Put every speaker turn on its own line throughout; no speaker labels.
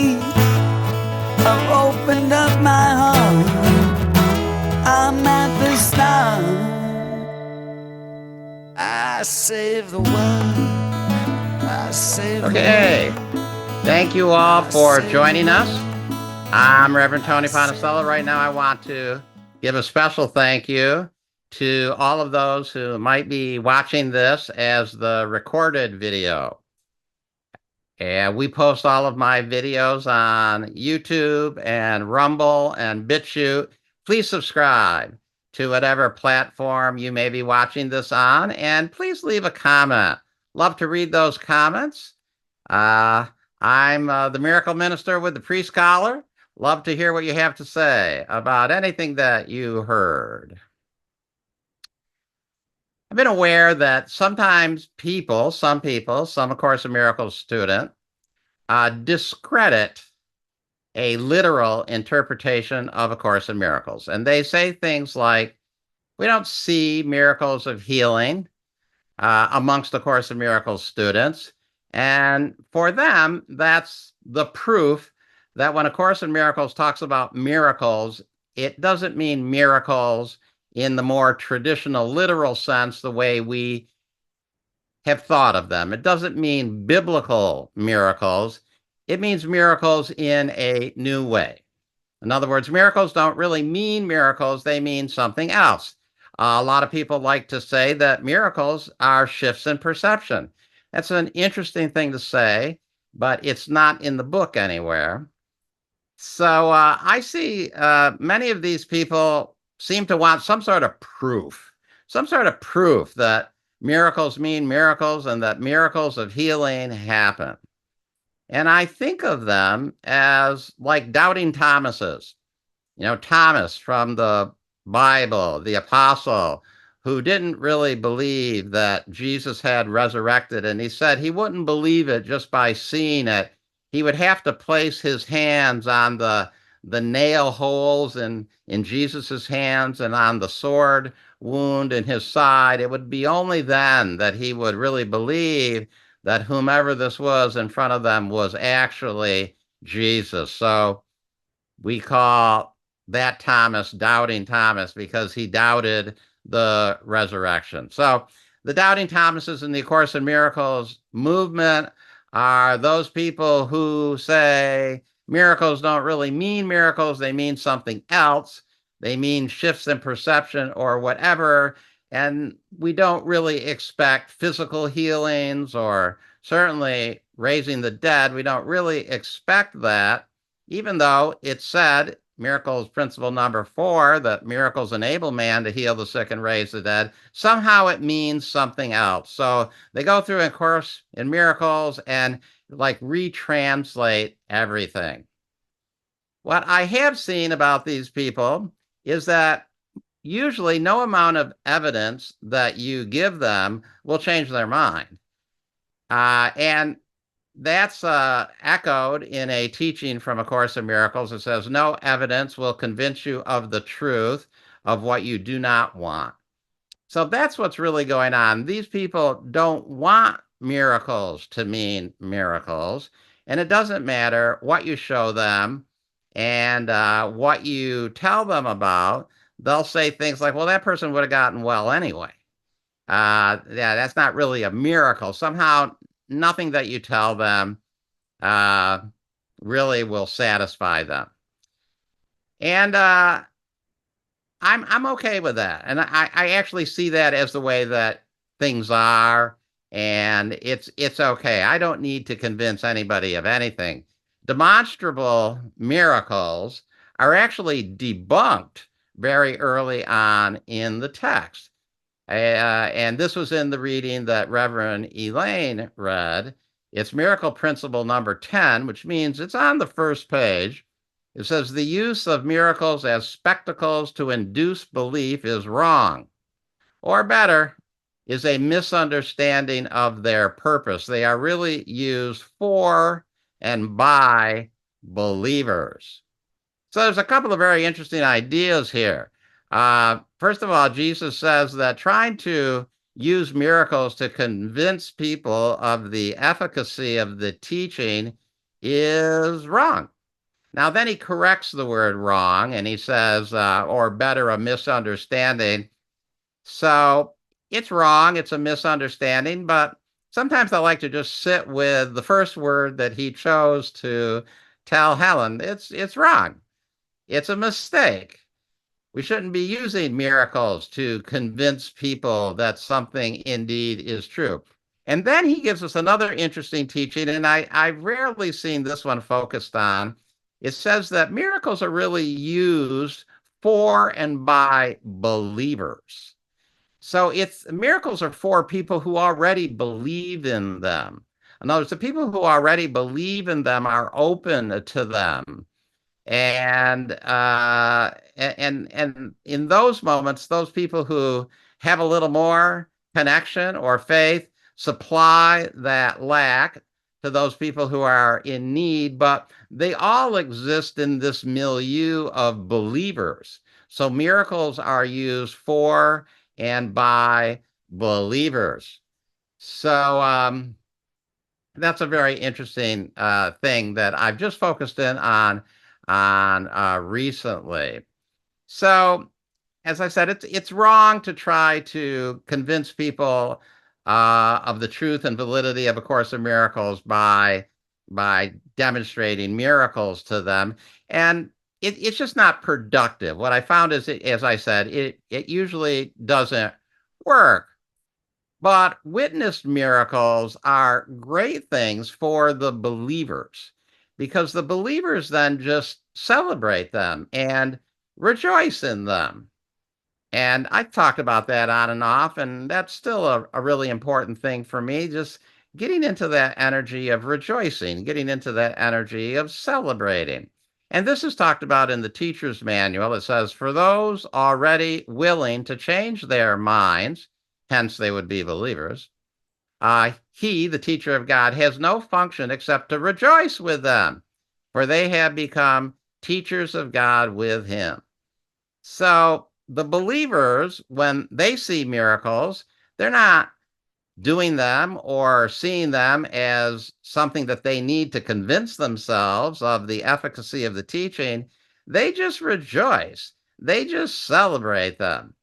me. I've opened up my heart. I'm at the start. I save the world. I save the world.
Okay. Thank you all for joining us. I'm Reverend Tony Ponticello. Right now, I want to give a special thank you to all of those who might be watching this as the recorded video. And we post all of my videos on YouTube and Rumble and BitChute. Please subscribe to whatever platform you may be watching this on, and please leave a comment. Love to read those comments. I'm the Miracle Minister with the Priest Collar. Love to hear what you have to say about anything that you heard. I've been aware that sometimes some A Course in Miracles student, discredit a literal interpretation of A Course in Miracles. And they say things like, we don't see miracles of healing amongst A Course in Miracles students. And for them, that's the proof that when A Course in Miracles talks about miracles, it doesn't mean miracles in the more traditional literal sense, the way we have thought of them. It doesn't mean biblical miracles. It means miracles in a new way. In other words, miracles don't really mean miracles. They mean something else. A lot of people like to say that miracles are shifts in perception. That's an interesting thing to say, but it's not in the book anywhere. So I see many of these people seem to want some sort of proof that miracles mean miracles and that miracles of healing happen. And I think of them as like doubting Thomases. You know, Thomas from the Bible, the apostle, who didn't really believe that Jesus had resurrected. And he said he wouldn't believe it just by seeing it. He would have to place his hands on the nail holes in Jesus's hands and on the sword wound in his side. It would be only then that he would really believe that whomever this was in front of them was actually Jesus. So we call that Thomas doubting Thomas because he doubted the resurrection. So the doubting Thomases in the A Course in Miracles movement are those people who say miracles don't really mean miracles. They mean something else. They mean shifts in perception or whatever. And we don't really expect physical healings or certainly raising the dead. We don't really expect that, even though it said, miracles principle number 4, that miracles enable man to heal the sick and raise the dead. Somehow it means something else. So they go through A Course in Miracles and like retranslate everything. What I have seen about these people is that usually no amount of evidence that you give them will change their mind. And that's echoed in a teaching from A Course in Miracles. It says, no evidence will convince you of the truth of what you do not want. So that's what's really going on. These people don't want miracles to mean miracles. And it doesn't matter what you show them and what you tell them about. They'll say things like, well, that person would have gotten well anyway. Yeah, that's not really a miracle. Somehow, nothing that you tell them really will satisfy them. And I'm okay with that. And I actually see that as the way that things are. And it's okay. I don't need to convince anybody of anything. Demonstrable miracles are actually debunked very early on in the text. And this was in the reading that Reverend Elaine read. It's miracle principle number 10, which means it's on the first page. It says the use of miracles as spectacles to induce belief is wrong, or better, is a misunderstanding of their purpose. They are really used for and by believers. So there's a couple of very interesting ideas here. First of all, Jesus says that trying to use miracles to convince people of the efficacy of the teaching is wrong. Now, then he corrects the word wrong and he says, or better, a misunderstanding. So it's wrong. It's a misunderstanding, but sometimes I like to just sit with the first word that he chose to tell Helen. It's wrong. It's a mistake. We shouldn't be using miracles to convince people that something indeed is true. And then he gives us another interesting teaching, and I've rarely seen this one focused on. It says that miracles are really used for and by believers. So it's miracles are for people who already believe in them. In other words, the people who already believe in them are open to them. And in those moments, those people who have a little more connection or faith supply that lack to those people who are in need, but they all exist in this milieu of believers. So miracles are used for and by believers. So that's a very interesting thing that I've just focused in on recently. So, as I said, it's wrong to try to convince people of the truth and validity of A Course in Miracles by demonstrating miracles to them, and it's just not productive. What I found is, as I said, it usually doesn't work. But witnessed miracles are great things for the believers because the believers then just celebrate them and rejoice in them. And I've talked about that on and off, and that's still a really important thing for me, just getting into that energy of rejoicing, getting into that energy of celebrating. And this is talked about in the teacher's manual. It says, for those already willing to change their minds, hence they would be believers, he, the teacher of God, has no function except to rejoice with them, for they have become teachers of God with him. So the believers, when they see miracles, they're not doing them or seeing them as something that they need to convince themselves of the efficacy of the teaching. They just rejoice. They just celebrate them.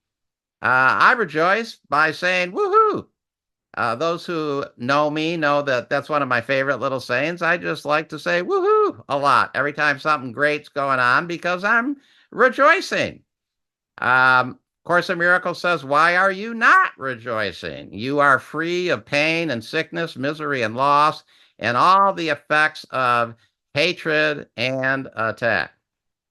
I rejoice by saying, woohoo. Those who know me know that that's one of my favorite little sayings. I just like to say woohoo a lot every time something great's going on because I'm rejoicing. Course of Miracles says, why are you not rejoicing? You are free of pain and sickness, misery and loss, and all the effects of hatred and attack.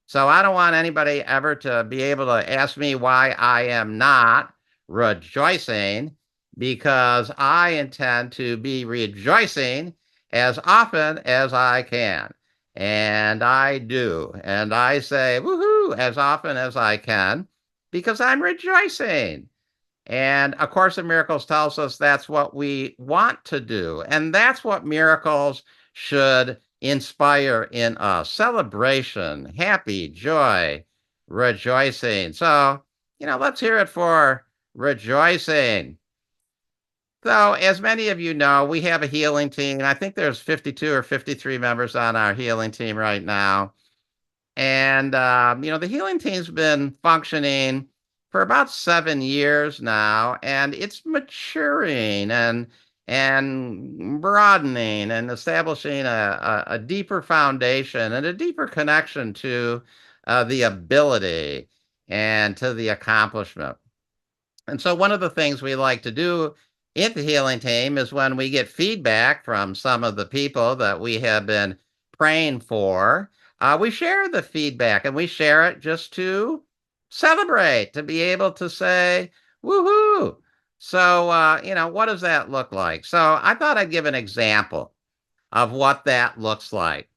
So I don't want anybody ever to be able to ask me why I am not rejoicing because I intend to be rejoicing as often as I can. And I do. And I say woohoo as often as I can because I'm rejoicing. And A Course in Miracles tells us that's what we want to do. And that's what miracles should inspire in us. Celebration, happy, joy, rejoicing. So, let's hear it for rejoicing. So, as many of you know, we have a healing team. I think there's 52 or 53 members on our healing team right now. And, the healing team's been functioning for about 7 years now, and it's maturing and broadening and establishing a deeper foundation and a deeper connection to the ability and to the accomplishment. And so one of the things we like to do in the healing team is when we get feedback from some of the people that we have been praying for, we share the feedback and we share it just to celebrate, to be able to say, woohoo. So, what does that look like? So I thought I'd give an example of what that looks like.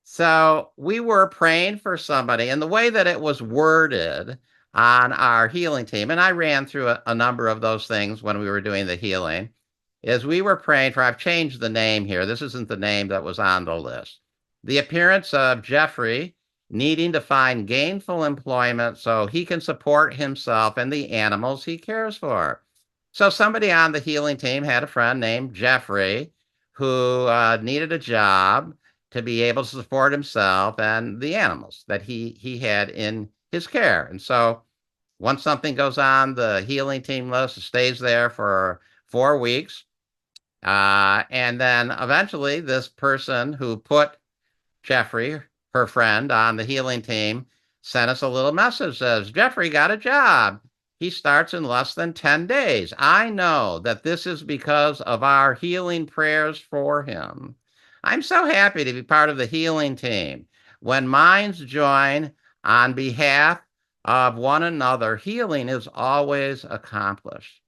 So we were praying for somebody, and the way that it was worded on our healing team, and I ran through a number of those things when we were doing the healing, is we were praying for, I've changed the name here. This isn't the name that was on the list. The appearance of Jeffrey needing to find gainful employment so he can support himself and the animals he cares for. So somebody on the healing team had a friend named Jeffrey who needed a job to be able to support himself and the animals that he had in his care. And so once something goes on the healing team list, it stays there for 4 weeks. And then eventually, this person who put Jeffrey, her friend, on the healing team, sent us a little message, says, Jeffrey got a job. He starts in less than 10 days. I know that this is because of our healing prayers for him. I'm so happy to be part of the healing team. When minds join on behalf of one another, healing is always accomplished.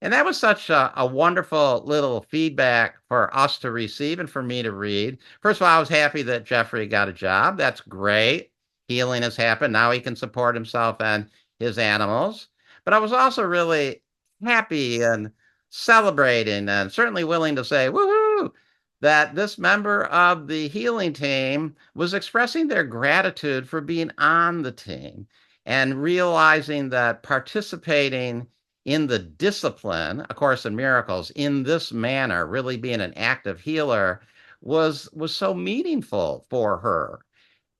And that was such a wonderful little feedback for us to receive and for me to read. First of all, I was happy that Jeffrey got a job. That's great. Healing has happened. Now he can support himself and his animals. But I was also really happy and celebrating and certainly willing to say, woohoo, that this member of the healing team was expressing their gratitude for being on the team and realizing that participating in the discipline, A Course in Miracles, in this manner, really being an active healer, was so meaningful for her.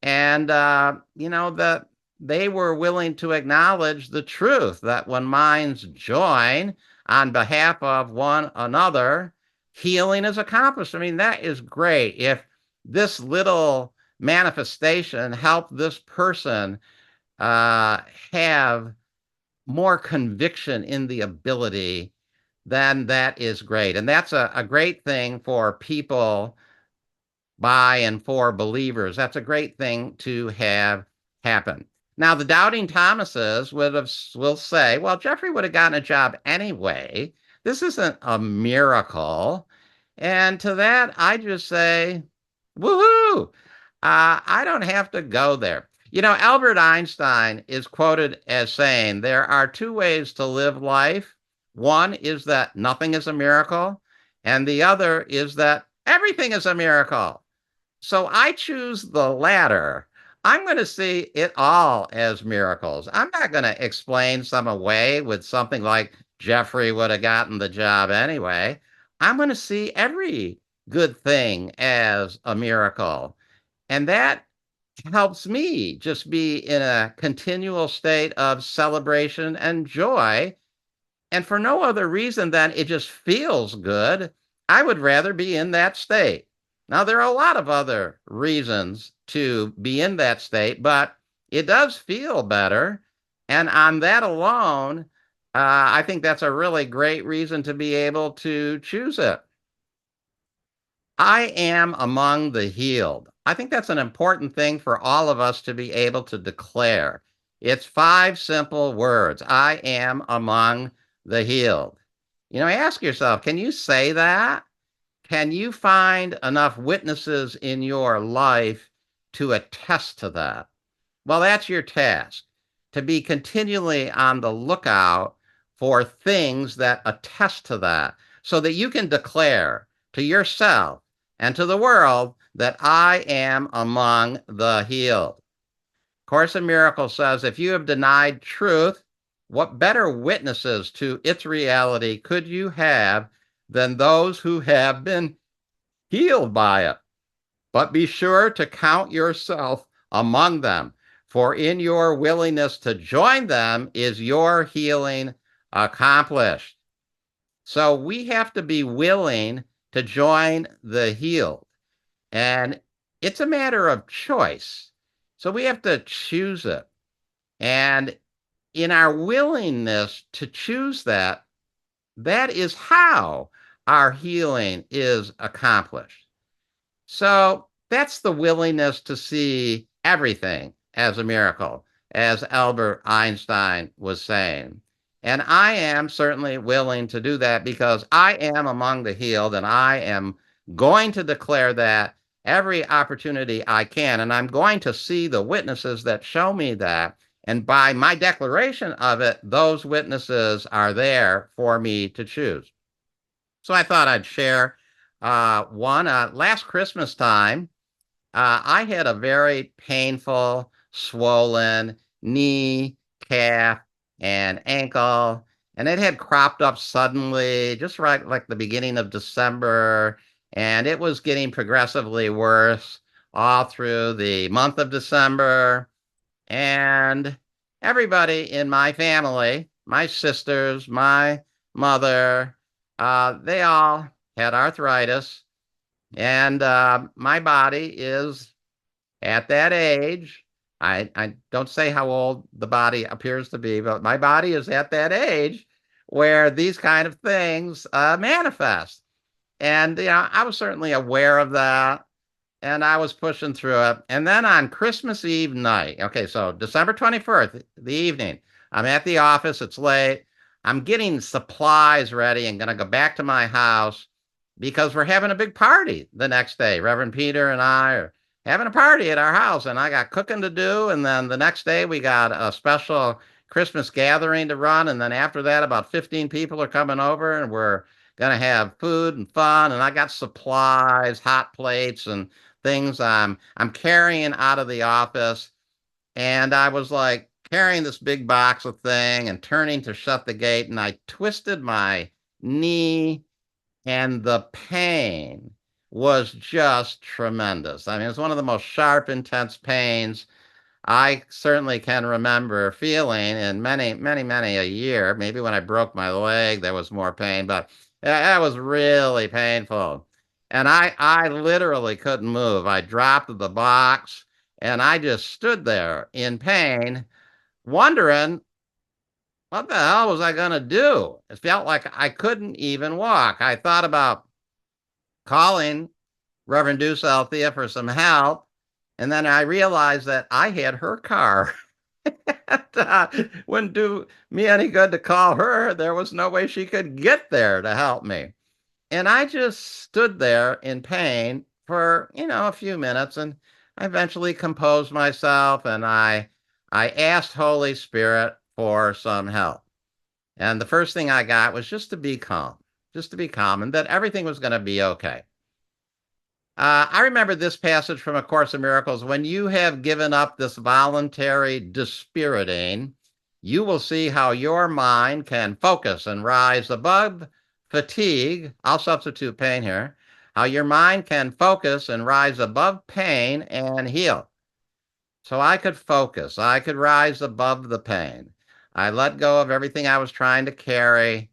And that they were willing to acknowledge the truth that when minds join on behalf of one another, healing is accomplished. I mean, that is great. If this little manifestation helped this person have more conviction in the ability, then that is great. And that's a great thing for people by and for believers. That's a great thing to have happen. Now, the doubting Thomases will say, well, Jeffrey would have gotten a job anyway. This isn't a miracle. And to that, I just say, woohoo! I don't have to go there. Albert Einstein is quoted as saying, there are two ways to live life. One is that nothing is a miracle, and the other is that everything is a miracle. So I choose the latter. I'm going to see it all as miracles. I'm not going to explain some away with something like Jeffrey would have gotten the job anyway. I'm going to see every good thing as a miracle. And that helps me just be in a continual state of celebration and joy. And for no other reason than it just feels good. I would rather be in that state. Now, there are a lot of other reasons to be in that state, but it does feel better. And on that alone, I think that's a really great reason to be able to choose it. I am among the healed. I think that's an important thing for all of us to be able to declare. It's 5 simple words. I am among the healed. Ask yourself, can you say that? Can you find enough witnesses in your life to attest to that? Well, that's your task, to be continually on the lookout for things that attest to that so that you can declare to yourself and to the world that I am among the healed. Course in Miracles says, if you have denied truth, what better witnesses to its reality could you have than those who have been healed by it? But be sure to count yourself among them, for in your willingness to join them is your healing accomplished. So we have to be willing to join the healed. And it's a matter of choice. So we have to choose it. And in our willingness to choose that, that is how our healing is accomplished. So that's the willingness to see everything as a miracle, as Albert Einstein was saying. And I am certainly willing to do that because I am among the healed, and I am going to declare that every opportunity I can. And I'm going to see the witnesses that show me that. And by my declaration of it, those witnesses are there for me to choose. So I thought I'd share one. Last Christmas time, I had a very painful, swollen knee, calf, and ankle, and it had cropped up suddenly, just right like the beginning of December. And it was getting progressively worse all through the month of December. And everybody in my family, my sisters, my mother, they all had arthritis. And my body is at that age. I don't say how old the body appears to be, but my body is at that age where these kind of things manifest. And, I was certainly aware of that and I was pushing through it. And then on Christmas Eve night, okay, so December 21st, the evening, I'm at the office, it's late. I'm getting supplies ready and going to go back to my house because we're having a big party the next day. Reverend Peter and I are having a party at our house, and I got cooking to do. And then the next day, we got a special Christmas gathering to run. And then after that, about 15 people are coming over, and we're going to have food and fun. And I got supplies, hot plates, and things I'm carrying out of the office. And I was like carrying this big box of thing and turning to shut the gate, and I twisted my knee, and the pain was just tremendous. I mean, it's one of the most sharp, intense pains I certainly can remember feeling in many, many, many a year. Maybe when I broke my leg, there was more pain, but that was really painful. And I literally couldn't move. I dropped the box and I just stood there in pain, wondering what the hell was I going to do? It felt like I couldn't even walk. I thought about calling Reverend Deuce Althea for some help. And then I realized that I had her car. Wouldn't do me any good to call her. There was no way she could get there to help me. And I just stood there in pain for, a few minutes, and I eventually composed myself and I asked Holy Spirit for some help. And the first thing I got was just to be calm, and that everything was going to be okay. I remember this passage from A Course in Miracles. When you have given up this voluntary dispiriting, you will see how your mind can focus and rise above fatigue. I'll substitute pain here. How your mind can focus and rise above pain and heal. So I could focus, I could rise above the pain. I let go of everything I was trying to carry.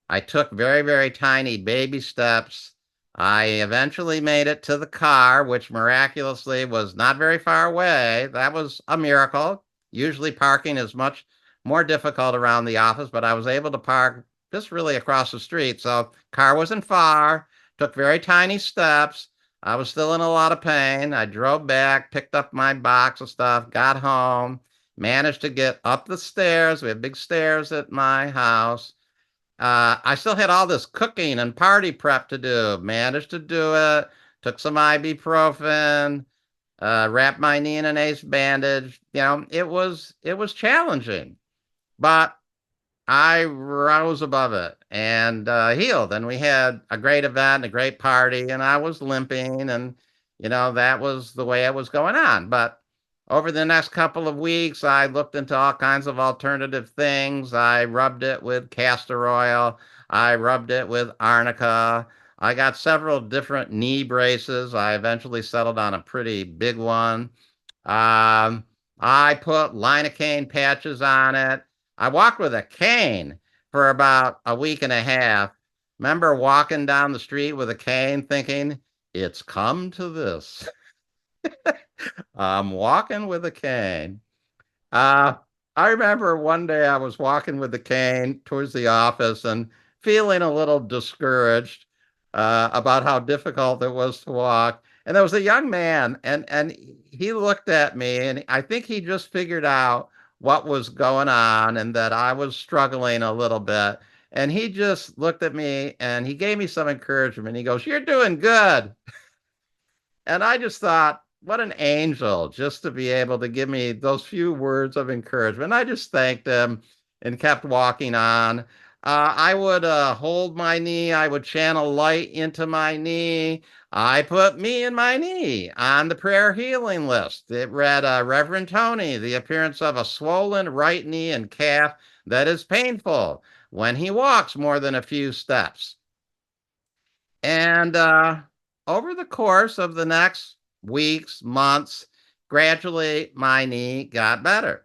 I took very, very tiny baby steps. I eventually made it to the car, which miraculously was not very far away. That was a miracle. Usually parking is much more difficult around the office, but I was able to park just really across the street. So car wasn't far, took very tiny steps. I was still in a lot of pain. I drove back, picked up my box of stuff, got home, managed to get up the stairs. We have big stairs at my house. I still had all this cooking and party prep to do. Managed to do it. Took some ibuprofen. Wrapped my knee in an ace bandage. It was challenging, but I rose above it and healed. And we had a great event, a great party, and I was limping, and that was the way it was going on. But over the next couple of weeks, I looked into all kinds of alternative things. I rubbed it with castor oil. I rubbed it with arnica. I got several different knee braces. I eventually settled on a pretty big one. Um, I put lidocaine patches on it. I walked with a cane for about a week and a half. Remember walking down the street with a cane thinking, it's come to this. I'm walking with a cane. Uh, I remember one day I was walking with the cane towards the office and feeling a little discouraged about how difficult it was to walk. And there was a young man, and he looked at me, and I think he just figured out what was going on and that I was struggling a little bit. And he just looked at me and he gave me some encouragement. He goes, "You're doing good." And I just thought, what an angel just to be able to give me those few words of encouragement. I just thanked him and kept walking on. I would hold my knee. I would channel light into my knee. I put me and my knee on the prayer healing list. It read, Reverend Tony, the appearance of a swollen right knee and calf that is painful when he walks more than a few steps. And over the course of the next weeks, months, gradually my knee got better.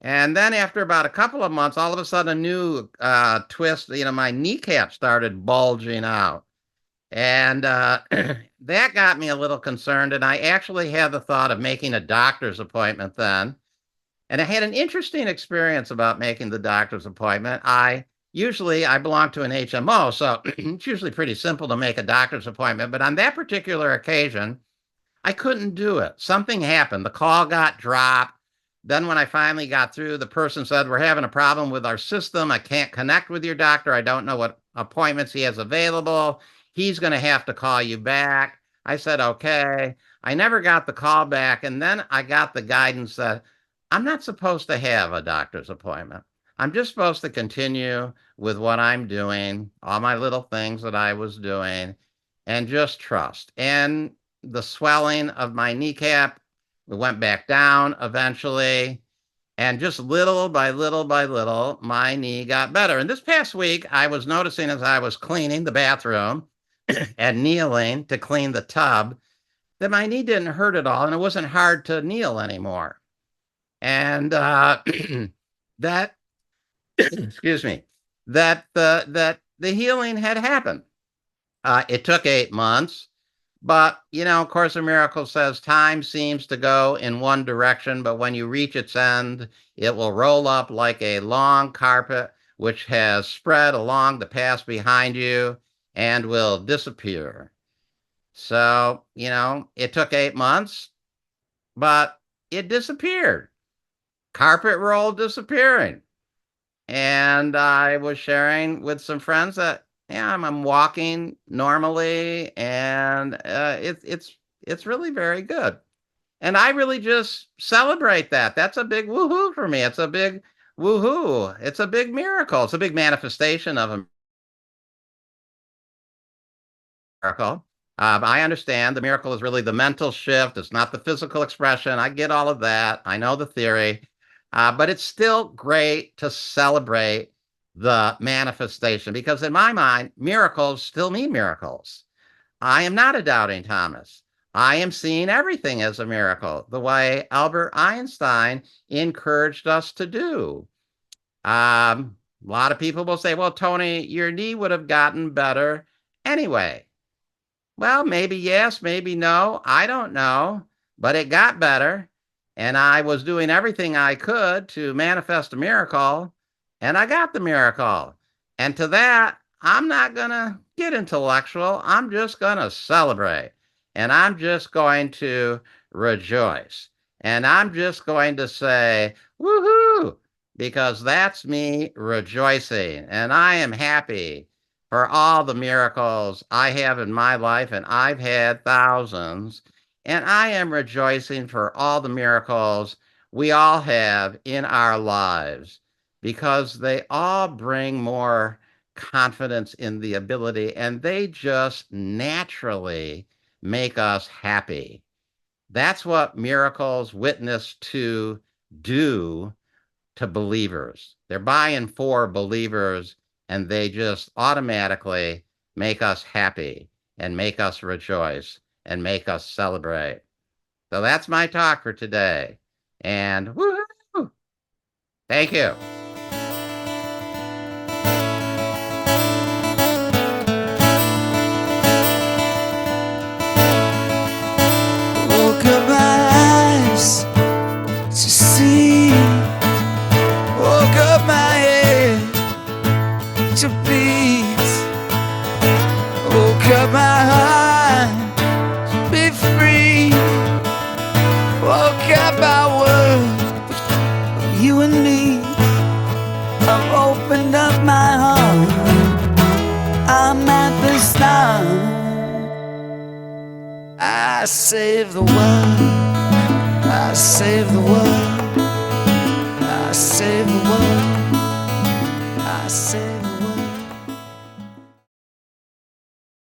And then after about a couple of months, all of a sudden a new twist, my kneecap started bulging out. And that got me a little concerned. And I actually had the thought of making a doctor's appointment then. And I had an interesting experience about making the doctor's appointment. I belong to an HMO, so it's usually pretty simple to make a doctor's appointment. But on that particular occasion, I couldn't do it. Something happened. The call got dropped. Then when I finally got through, the person said, "We're having a problem with our system. I can't connect with your doctor. I don't know what appointments he has available. He's going to have to call you back." I said, "Okay." I never got the call back. And then I got the guidance that I'm not supposed to have a doctor's appointment. I'm just supposed to continue with what I'm doing, all my little things that I was doing, and just trust. And the swelling of my kneecap, it went back down eventually. And just little by little by little, my knee got better. And this past week, I was noticing as I was cleaning the bathroom and kneeling to clean the tub that my knee didn't hurt at all. And it wasn't hard to kneel anymore. And that, excuse me, that the healing had happened. It took 8 months. But, Course in Miracles says time seems to go in one direction, but when you reach its end, it will roll up like a long carpet which has spread along the path behind you and will disappear. So, it took 8 months, but it disappeared. Carpet roll disappearing. And I was sharing with some friends that I'm walking normally, and it's really very good. And I really just celebrate that. That's a big woohoo for me. It's a big woohoo. It's a big miracle. It's a big manifestation of a miracle. I understand the miracle is really the mental shift. It's not the physical expression. I get all of that. I know the theory. But it's still great to celebrate the manifestation, because in my mind, miracles still mean miracles. I am not a doubting Thomas. I am seeing everything as a miracle, the way Albert Einstein encouraged us to do. A lot of people will say, "Well, Tony, your knee would have gotten better anyway." Well, maybe yes, maybe no. I don't know, but it got better. And I was doing everything I could to manifest a miracle, and I got the miracle. And to that, I'm not going to get intellectual. I'm just going to celebrate. And I'm just going to rejoice. And I'm just going to say, woohoo, because that's me rejoicing. And I am happy for all the miracles I have in my life, and I've had thousands. And I am rejoicing for all the miracles we all have in our lives, because they all bring more confidence in the ability, and they just naturally make us happy. That's what miracles witness to do to believers. They're by and for believers, and they just automatically make us happy and make us rejoice and make us celebrate. So that's my talk for today. And woohoo! Thank you.
Woke up my eyes to see, woke up my head to beat, woke up my heart to be free, woke up our world, you and me. I've opened up my heart, I'm at the start. I save the world, I save the world, I save the world, I save